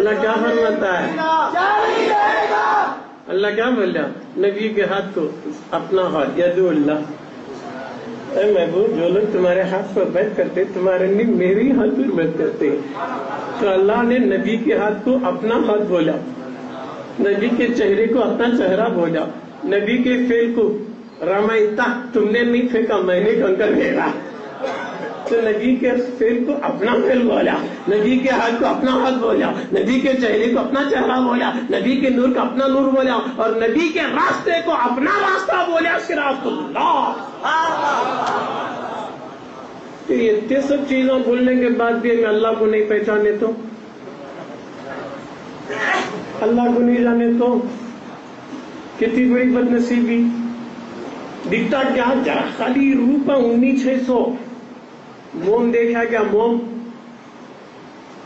اللہ کیا فرماتا ہے؟ اللہ کیا بول رہا؟ نبی کے ہاتھ کو اپنا ہاتھ یدو اللہ، اے محبوب جو لوگ تمہارے ہاتھ پر بیعت کرتے تمہارے نہیں میری ہاتھ پر بیعت کرتے. تو اللہ نے نبی کے ہاتھ کو اپنا ہاتھ بولا، نبی کے چہرے کو اپنا چہرہ بولا، نبی کے فعل کو رمائتا تم نے نہیں پھینکا میں نے کنکر پھینکا. تو نبی کے فعل کو اپنا فعل بولا، نبی کے ہاتھ کو اپنا ہاتھ بولا، نبی کے چہرے کو اپنا چہرہ بولا، نبی کے نور کو اپنا نور بولا، اور نبی کے راستے کو اپنا راستہ بولا، صراط اللہ. یہ اتنے سب چیزوں بولنے کے بعد بھی ہمیں اللہ کو نہیں پہچانے تو، اللہ کو نہیں جانے تو کتنی بڑی بد نصیبی. دکھتا کیا خالی روپا 19,600 موم دیکھا کیا؟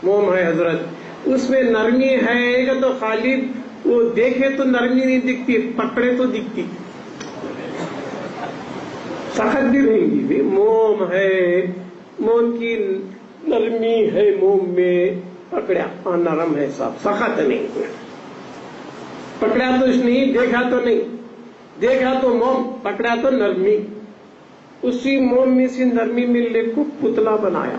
موم ہے حضرت، اس میں نرمی ہے کہ تو خالی وہ دیکھے تو نرمی نہیں دکھتی، پکڑے تو دکھتی، سخت بھی رہیں گی بھی. موم ہے، موم کی نرمی ہے، موم میں پکڑا نرم ہے، صاحب سخت نہیں. پکڑا تو نہیں، دیکھا تو نہیں، دیکھا تو موم، پکڑا تو نرمی. اسی موم میں سے نرمی ملنے کو پتلا بنایا،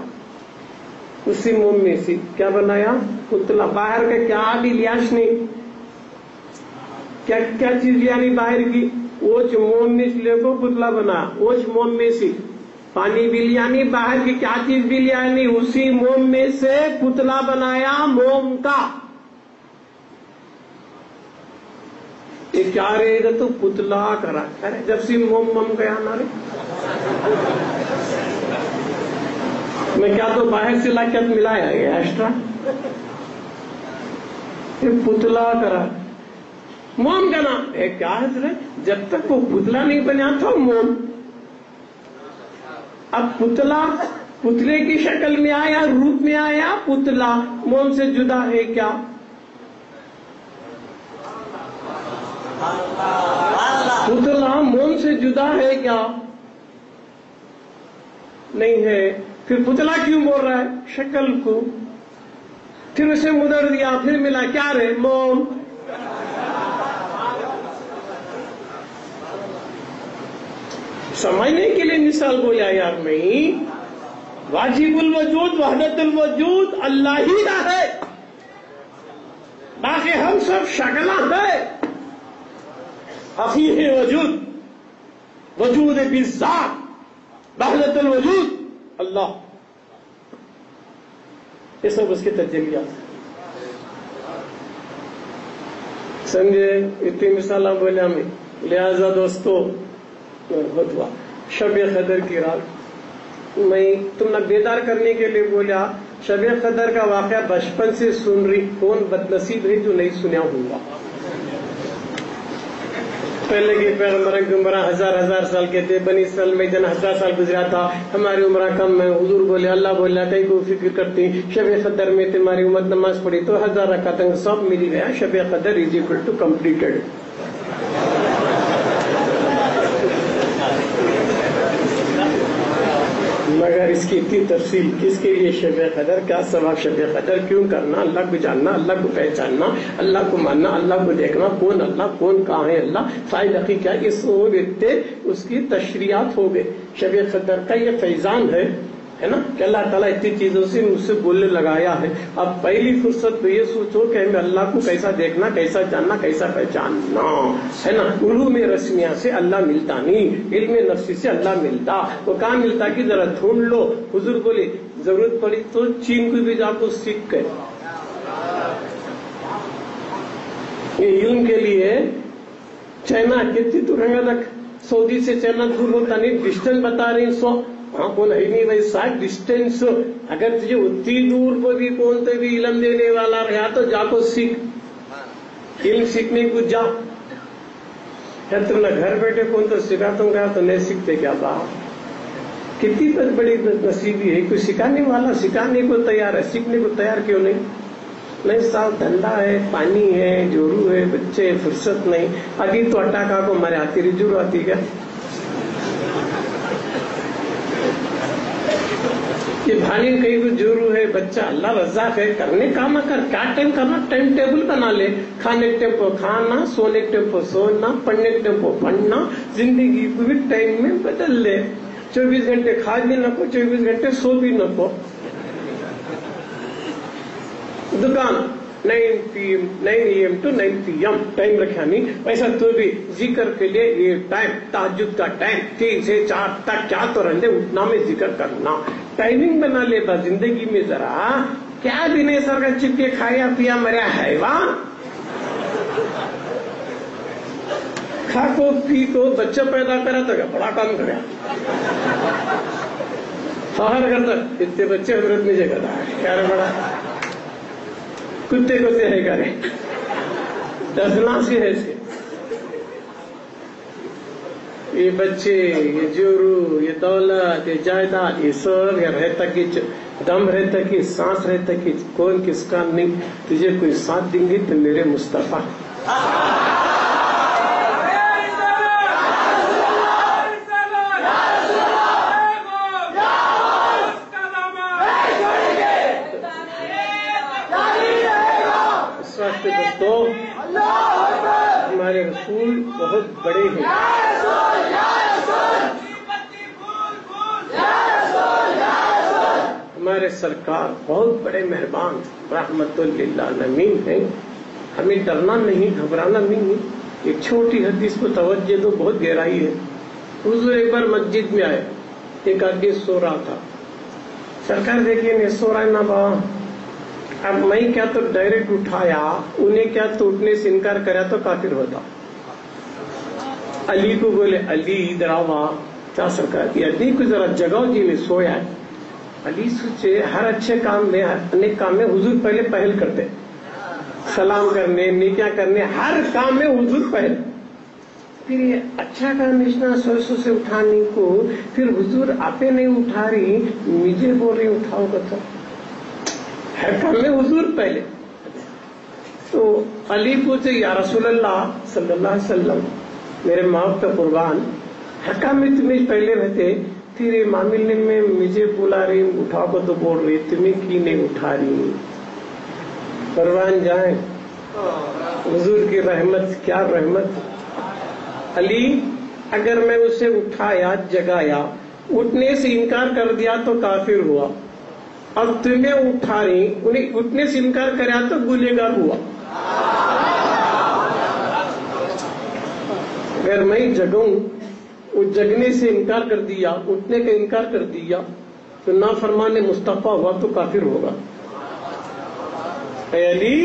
اسی موم میں سے کیا بنایا؟ پتلا. باہر کا کیا بھی لیاش نہیں، کیا کیا چیز لیا نہیں باہر کی، اوچ موم میں سے لے کو پتلا بنا. اوچ موم میں سے پانی بھی لیا نہیں، باہر کی کیا چیز بھی لیا نہیں، اسی موم میں سے پتلا بنایا موم کا. یہ کیا رہے گا تو پتلا کرا. ارے جب سے موم گیا نا رے میں کیا تو باہر سے لاکت ملایا گیا ایکسٹرا، یہ پتلا کرا. موم کا نام ہے کیا حضرت؟ جب تک وہ پتلا نہیں بنا تھا موم، اب پتلا پتلے کی شکل میں آیا، روپ میں آیا پتلا. موم سے جدا ہے کیا؟ پتلا موم سے جدا ہے کیا؟ نہیں ہے. پھر پتلا کیوں بول رہا ہے؟ شکل کو. پھر اسے مدر دیا، پھر ملا کیا رہے؟ موم. سمجھنے کے لیے مثال بولا یار میں. واجب الوجود وحدت الوجود اللہ ہی نہ ہے، باقی ہم سب شکلہ ہے. حقیقی وجود، وجود بالذات، وحدت الوجود اللہ، یہ سب اس کے تجلیات. سمجھے؟ اتنی مثالیں بولے ہمیں. لہذا دوستو ہوا شب قدر کی رات میں تم نے بیدار کرنے کے لیے بولا. شب قدر کا واقعہ بچپن سے سن رہی، کون بدنصیب ہے جو نہیں سنیا ہوگا. پہلے کے پیغمبر گمراہ ہزار سال کے تھے، بنی اسرائیل میں جن 1000 سال گزرا تھا، ہماری عمر کم ہے. حضور بولے، اللہ بولا کئی کو فکر کرتی شب قدر میں تمہاری امت نماز پڑھی تو 1000 رکعتیں سب مل گیا. شب قدر از اکول ٹو کمپلیٹڈ. مگر اس کی اتنی تفصیل کس کے لیے؟ شب قدر کیا ثواب، شب قدر کیوں کرنا، اللہ کو جاننا، اللہ کو پہچاننا، اللہ کو ماننا، اللہ کو دیکھنا، کون اللہ، کون کہاں ہے اللہ، فائدہ کی کیا، یہ سو دیتے اس کی تشریحات ہو گئے. شب قدر کا یہ فیضان ہے نا کہ اللہ تعالیٰ اتنی چیزوں سے مجھ سے بولنے لگایا ہے. اب پہلی فرصت تو یہ سوچو کہ ہمیں اللہ کو کیسا دیکھنا، کیسا جاننا، کیسا پہچاننا ہے نا. علوم رسمیہ سے اللہ ملتا نہیں، علم نفسی سے اللہ ملتا. وہ کہاں ملتا کہ ذرا ڈھونڈ لو. حضور بولے ضرورت پڑی تو چین کو بھی جا کو سیکھ گئے. یہ علم کے لیے چائنا کتنی دور ہے تک، سعودی سے چائنا دور ہوتا نہیں، ڈسٹینس بتا رہی 100 وہاں کون ہے نہیں بھائی. 60 ڈسٹینس اگر تجھے اتنی دور پر بھی کون سے بھی علم دینے والا رہا تو جا کو سیکھ، علم سیکھنے کو جا. تم نے گھر بیٹھے کون تو سکھا تم گیا تو نہیں سیکھتے کیا باپ. کتنی بڑی نصیبی ہے، کوئی سکھانے والا سکھانے کو تیار ہے، سیکھنے کو تیار کیوں نہیں؟ نہیں صاحب دھندا ہے، پانی ہے، جورو ہے، بچے فرصت نہیں. ابھی تو اٹاکا کو ہمارے آتی رہی جورو آتی کیا یہ بھانی کہیں کو جورو ہے بچہ اللہ رزاق ہے کرنے کام کر کیا ٹائم کرنا ٹائم ٹیبل بنا لے کھانے کے ٹائم پر کھانا سونے کے ٹائم پر سونا پڑھنے کے ٹائم پر پڑھنا زندگی کو بھی ٹائم میں بدل لے 24 گھنٹے کھا بھی نہ کو 24 گھنٹے سو بھی نہ کو دکان 9 AM to 9 PM ٹائم رکھا نہیں ویسا تو بھی ذکر کے لیے یہ ٹائم تہجد کا ٹائم 3 سے 4 تک کیا تو رہنے اٹھنا میں ذکر کرنا ٹائمنگ بنا لے با زندگی میں ذرا کیا بھی نہیں سر کا چپکے کھایا پیا مریا حیوان کھا کو پی کو بچہ پیدا کرا تو کیا بڑا کام کرا فخر کرتا اتنے بچے حضرت میں جگہ تھا کیا بڑا کتے کو ہے کرے 10 لاکھ سے ہے سے یہ بچے یہ جورو یہ دولت یہ جائیداد یہ سب یہ رہتا کہ دم رہتا کہ سانس رہتا کہ کون کس کا نہیں تجھے کوئی ساتھ دیں گے تو میرے مصطفیٰ ہمارے رسول بہت بڑے ہیں ہمارے سرکار بہت بڑے مہربان رحمت للعالمین ہیں ہمیں ڈرنا نہیں گھبرانا نہیں ایک چھوٹی حدیث کو توجہ دو بہت گہرائی ہے حضور ایک بار مسجد میں آئے ایک آدمی سو رہا تھا سرکار دیکھیے نہیں سو رہا ہے نہ با اب میں کیا تو ڈائریکٹ اٹھایا انہیں کیا تو اٹھنے سے انکار کرا تو کافر ہوتا علی کو بولے علی ادھر آوا کیا سرکار یہ علی کو ذرا جگاؤ جی میں سویا ہے علی سوچے ہر اچھے کام میں انیک کام میں حضور پہلے پہل کرتے سلام کرنے نیکیاں کرنے ہر کام میں حضور پہل پھر یہ اچھا کام اتنا سو سے اٹھانے کو پھر حضور آپ نہیں اٹھا رہی مجھے بول رہی اٹھاؤ گا تو ہر کام میں حضور پہلے تو علی پوچھے یا رسول اللہ صلی اللہ علیہ وسلم میرے ماں کا قربان ہر کام میں تمہیں پہلے رہتے پھر یہ معاملے میں مجھے بلا رہی اٹھاؤ کو تو بول رہی تمہیں کی نہیں اٹھا رہی قربان جائیں حضور کی رحمت کیا رحمت علی اگر میں اسے اٹھایا جگایا اٹھنے سے انکار کر دیا تو کافر ہوا اب تمہیں اٹھا رہی انہیں اٹھنے سے انکار کریا تو گنہگار ہوا اگر میں جگوں وہ جگنے سے انکار کر دیا اٹھنے کا انکار کر دیا تو نافرمان مصطفیٰ ہوا تو کافر ہوگا اے علی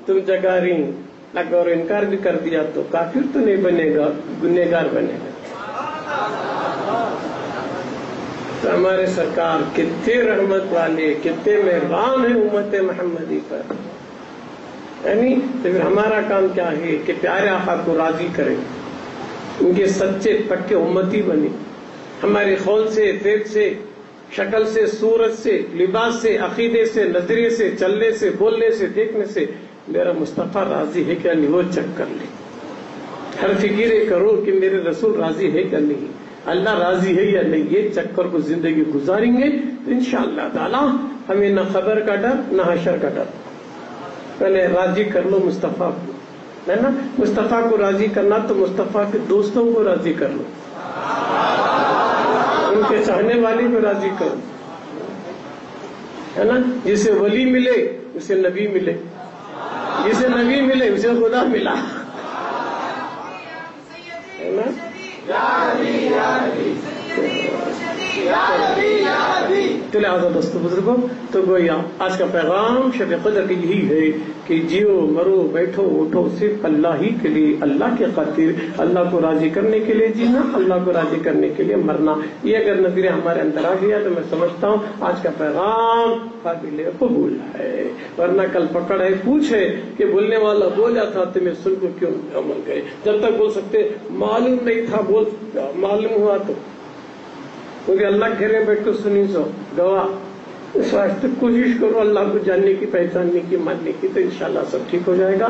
تم جگا رہی اگر انکار بھی کر دیا تو کافر تو نہیں بنے گا گنہگار بنے گا تو ہمارے سرکار کتنے رحمت والے کتنے مہربان ہیں امت محمدی پر یعنی تو پھر ہمارا کام کیا ہے کہ پیارے آقا کو راضی کریں ان کے سچے پکے امتی بنے ہمارے قول سے فعل سے شکل سے صورت سے لباس سے عقیدے سے نظریے سے چلنے سے بولنے سے دیکھنے سے میرا مصطفیٰ راضی ہے کیا نہیں وہ چیک کر لے ہر فکر کرو کہ میرے رسول راضی ہے کیا نہیں اللہ راضی ہے یا نہیں یہ چکر کو زندگی گزاریں گے تو انشاءاللہ تعالی ہمیں نہ خبر کا ڈر نہ حشر کا ڈر پہلے راضی کر لو مصطفیٰ کو ہے نا مصطفیٰ کو راضی کرنا تو مصطفیٰ کے دوستوں کو راضی کر لو ان کے چاہنے والے کو راضی کرو ہے نا جسے ولی ملے اسے نبی ملے جسے نبی ملے اسے خدا ملا ہے نا تو لہٰذا دوستو بزرگوں تو گویا آج کا پیغام شب قدر کی یہی ہے کہ جیو مرو بیٹھو اٹھو صرف اللہ ہی کے لیے اللہ کے خاطر اللہ کو راضی کرنے کے لیے جینا اللہ کو راضی کرنے کے لیے مرنا یہ اگر نظریہ ہمارے اندر آ گیا تو میں سمجھتا ہوں آج کا پیغام قابل قبول ہے ورنہ کل پکڑ ہے پوچھے کہ بولنے والا بولا تھا تمہیں سن کو کیوں عمل گئے جب تک بول سکتے معلوم نہیں تھا بول معلوم ہوا تو کیونکہ اللہ گھر میں بیٹھ کر سنی سو گواہ اس واسطے کوشش کرو اللہ کو جاننے کی پہچاننے کی ماننے کی تو انشاءاللہ سب ٹھیک ہو جائے گا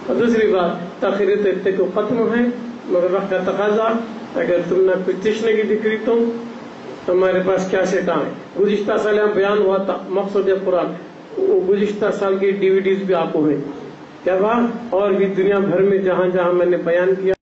اور دوسری بات تاخیر تو اتنے کو ختم ہے مگر وقت کا تقاضا اگر تم نہ کچھ تشنگی دکھ رہی تو ہمارے پاس کیا سیٹاں ہیں. گزشتہ سال یہاں بیان ہوا تھا مقصد قرآن، وہ گزشتہ سال کی DVD بھی آپ کو ہیں. کیا بات؟ اور بھی دنیا بھر میں جہاں جہاں میں نے بیان کیا